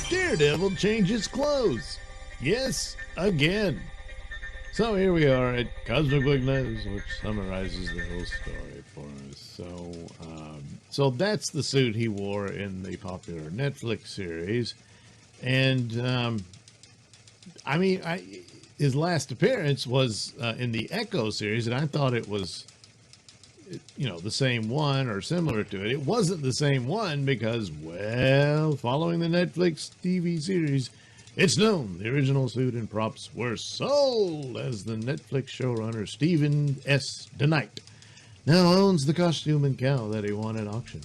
Daredevil changes clothes. Yes, again. So here we are at Cosmic Book News, which summarizes the whole story for us. So that's the suit he wore in the popular Netflix series, and his last appearance was in the Echo series, and I thought it was, the same one or similar to it. It wasn't the same one because, well, following the Netflix TV series, it's known the original suit and props were sold, as the Netflix showrunner Stephen S. DeKnight now owns the costume and cowl that he won at auction.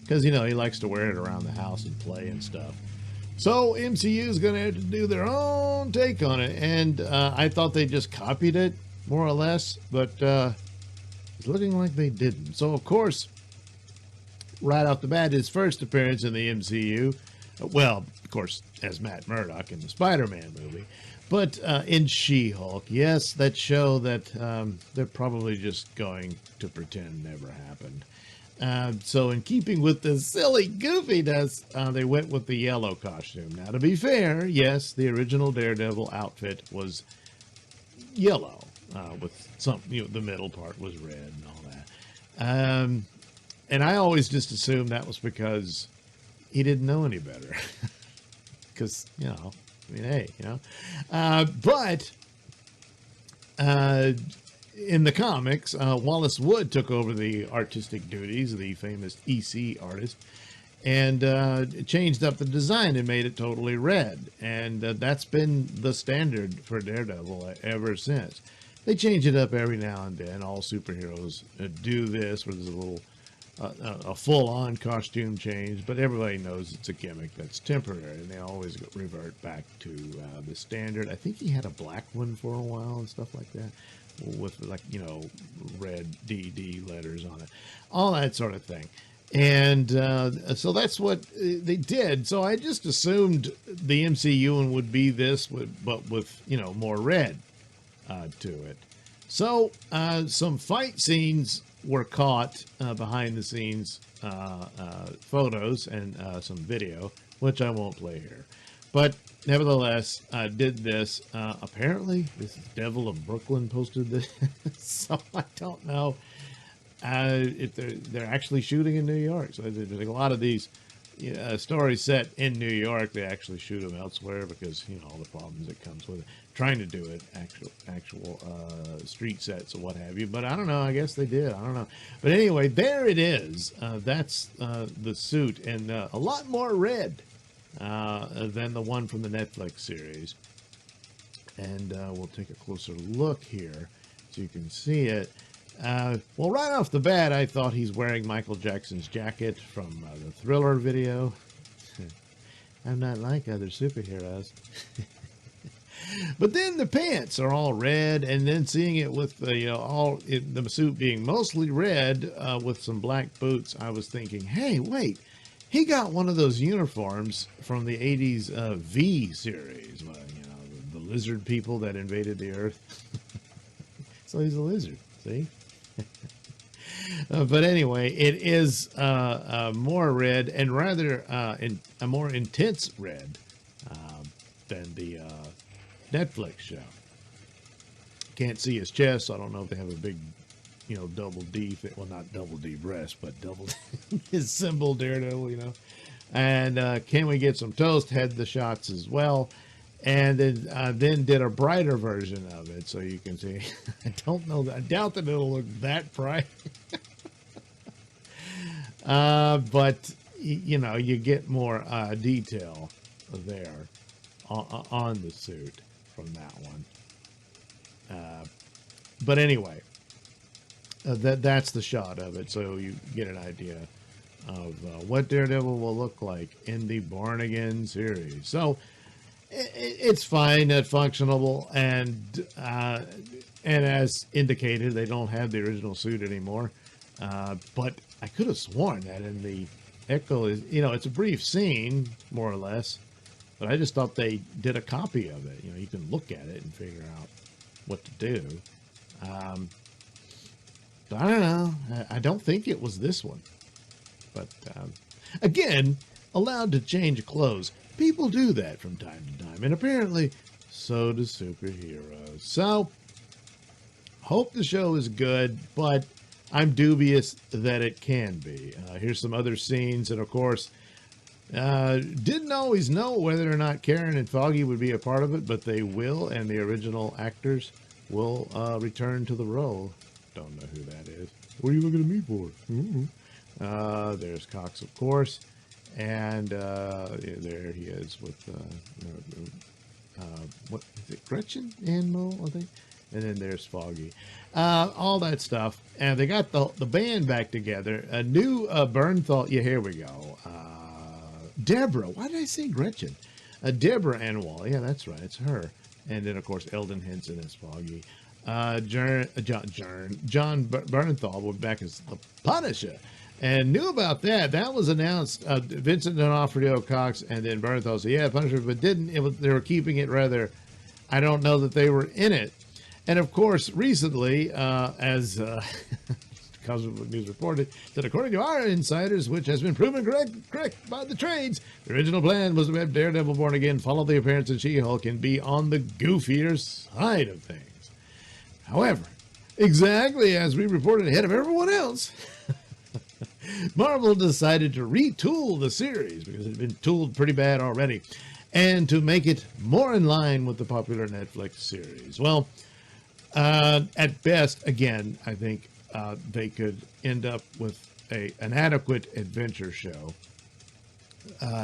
Because, he likes to wear it around the house and play and stuff. So MCU is going to have to do their own take on it. And I thought they just copied it, more or less. But it's looking like they didn't. So, of course, right off the bat, his first appearance in the MCU, well, of course, as Matt Murdock in the Spider-Man movie, but in She-Hulk, yes, that show that they're probably just going to pretend never happened. So in keeping with the silly goofiness, they went with the yellow costume. Now, to be fair, yes, the original Daredevil outfit was yellow, with some, the middle part was red and all that. And I always just assumed that was because he didn't know any better. Because, hey, but in the comics, Wallace Wood took over the artistic duties, the famous EC artist, and changed up the design and made it totally red. And that's been the standard for Daredevil ever since. They change it up every now and then. All superheroes do this, where there's a full-on costume change, but everybody knows it's a gimmick that's temporary, and they always revert back to the standard. I think he had a black one for a while and stuff like that, with red DD letters on it, all that sort of thing. And so that's what they did. So I just assumed the MCU one would be this, but with more red to it. So some fight scenes were caught behind the scenes photos and some video, which I won't play here. But nevertheless, did this. Apparently, this is Devil of Brooklyn posted this, so I don't know if they're actually shooting in New York. So there's a lot of these stories set in New York. They actually shoot them elsewhere because all the problems that comes with it. Trying to do it actual street sets or what have you, but I don't know. I guess they did. I don't know. But anyway, there it is. That's the suit, and a lot more red than the one from the Netflix series. And we'll take a closer look here so you can see it. Well, right off the bat, I thought he's wearing Michael Jackson's jacket from the Thriller video. I'm not like other superheroes. But then the pants are all red, and then seeing it with the suit being mostly red with some black boots, I was thinking, hey, wait, he got one of those uniforms from the 80s V series, the lizard people that invaded the Earth. So he's a lizard, see? But anyway, it is more red and rather a more intense red than the Netflix show. Can't see his chest, so I don't know if they have a big, double D, well, not double D breast, but double his symbol Daredevil, And Can We Get Some Toast had the shots as well, and then did a brighter version of it, so you can see. I don't know. I doubt that it'll look that bright. But you get more detail there on the suit from that one. But anyway, that's the shot of it, so you get an idea of what Daredevil will look like in the Born Again series. So it's fine, functional, and as indicated, they don't have the original suit anymore. But I could have sworn that in the Echo is, it's a brief scene, more or less, but I just thought they did a copy of it. You can look at it and figure out what to do. But I don't know. I don't think it was this one. But again, allowed to change clothes. People do that from time to time, and apparently so do superheroes. So, hope the show is good, but I'm dubious that it can be. Here's some other scenes, and of course, didn't always know whether or not Karen and Foggy would be a part of it, but they will, and the original actors will return to the role. Don't know who that is. What are you looking at me for? There's Cox, of course, and there he is with what is it, Gretchen and Mo, I think. And then there's Foggy. All that stuff. And they got the band back together. A new Bernthal. Yeah, here we go. Deborah. Why did I say Gretchen? Deborah Anwal. Yeah, that's right. It's her. And then, of course, Eldon Henson as Foggy. John Bernthal went back as the Punisher. And knew about that. That was announced. Vincent D'Onofrio, Cox, and then Bernthal said, yeah, Punisher, but didn't. They were keeping it rather. I don't know that they were in it. And of course, recently, as Cosmobook News reported, that according to our insiders, which has been proven correct by the trades, the original plan was to have Daredevil Born Again follow the appearance of She-Hulk and be on the goofier side of things. However, exactly as we reported ahead of everyone else, Marvel decided to retool the series because it had been tooled pretty bad already, and to make it more in line with the popular Netflix series. Well, at best, again, I think they could end up with an adequate adventure show.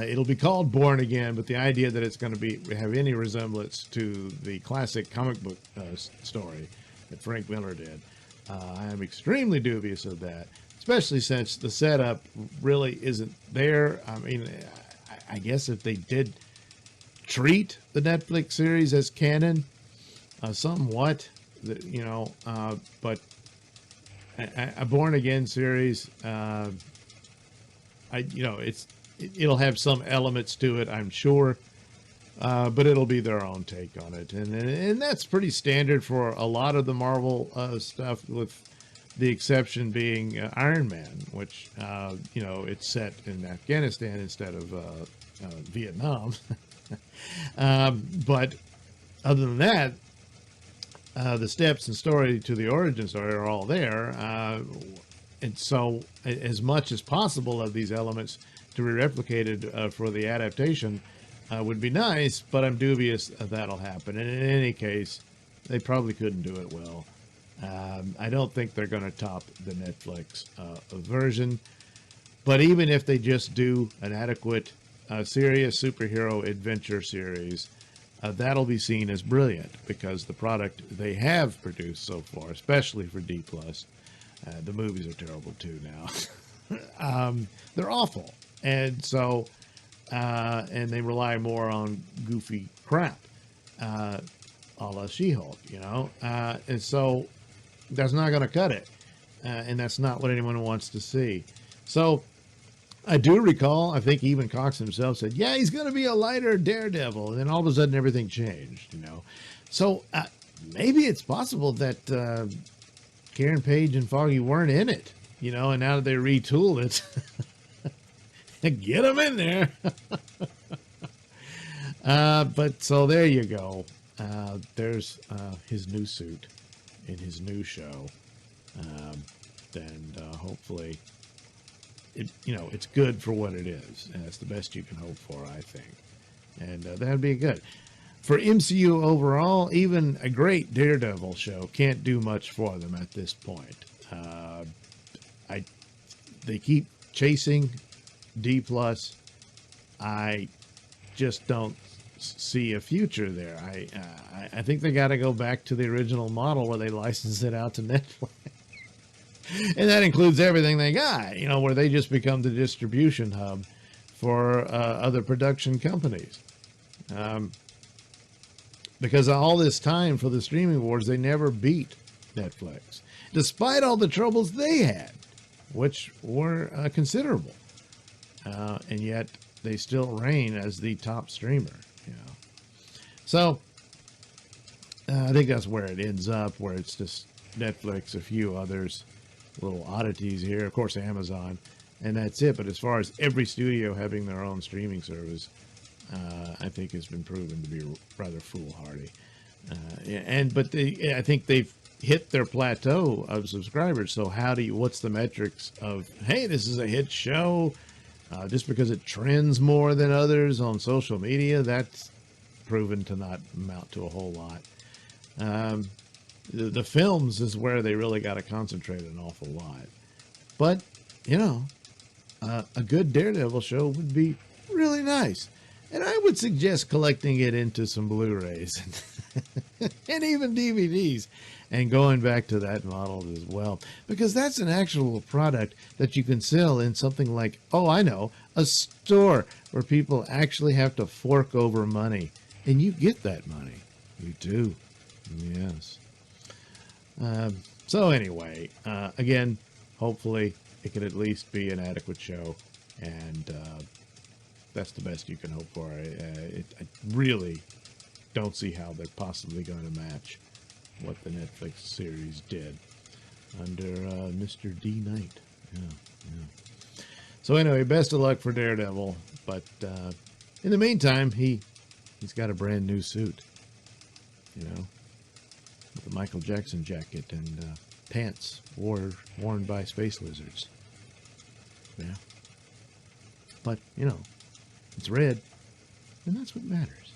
It'll be called Born Again, but the idea that it's going to have any resemblance to the classic comic book story that Frank Miller did, I am extremely dubious of that, especially since the setup really isn't there. I mean, I guess if they did treat the Netflix series as canon, somewhat, but a Born Again series, it'll have some elements to it, I'm sure, but it'll be their own take on it, and that's pretty standard for a lot of the Marvel stuff, with the exception being Iron Man, which it's set in Afghanistan instead of Vietnam. But other than that, the steps and story to the origin story are all there. And so as much as possible of these elements to be replicated for the adaptation would be nice, but I'm dubious that'll happen. And in any case, they probably couldn't do it well. I don't think they're going to top the Netflix version. But even if they just do an adequate, serious superhero adventure series, that'll be seen as brilliant, because the product they have produced so far, especially for D+, the movies are terrible too now. They're awful. And so, and they rely more on goofy crap, a la She-Hulk, and so that's not going to cut it. And that's not what anyone wants to see. So I do recall, I think even Cox himself said, yeah, he's going to be a lighter Daredevil. And then all of a sudden everything changed, So maybe it's possible that Karen Page and Foggy weren't in it, and now that they retooled it, get them in there. But so there you go. There's his new suit in his new show. And hopefully it's good for what it is, and that's the best you can hope for, I think. And that'd be good. For MCU overall, even a great Daredevil show can't do much for them at this point. They keep chasing D+. I just don't see a future there. I think they got to go back to the original model where they license it out to Netflix. And that includes everything they got, where they just become the distribution hub for other production companies. Because all this time for the streaming wars, they never beat Netflix, despite all the troubles they had, which were considerable. And yet they still reign as the top streamer. So I think that's where it ends up, where it's just Netflix, a few others, little oddities here, of course Amazon, and that's it. But as far as every studio having their own streaming service, I think has been proven to be rather foolhardy. But I think they've hit their plateau of subscribers. So what's the metrics of, hey, this is a hit show? Just because it trends more than others on social media, that's proven to not amount to a whole lot. The films is where they really got to concentrate an awful lot. But, a good Daredevil show would be really nice. And I would suggest collecting it into some Blu-rays and even DVDs and going back to that model as well. Because that's an actual product that you can sell in something like, oh, I know, a store where people actually have to fork over money. And you get that money. You do. Yes. So anyway, again, hopefully it can at least be an adequate show. And that's the best you can hope for. I really don't see how they're possibly going to match what the Netflix series did under Mr. D. Knight. Yeah. So anyway, best of luck for Daredevil. But in the meantime, he's got a brand new suit, with a Michael Jackson jacket and pants worn by space lizards. Yeah. But, it's red, and that's what matters.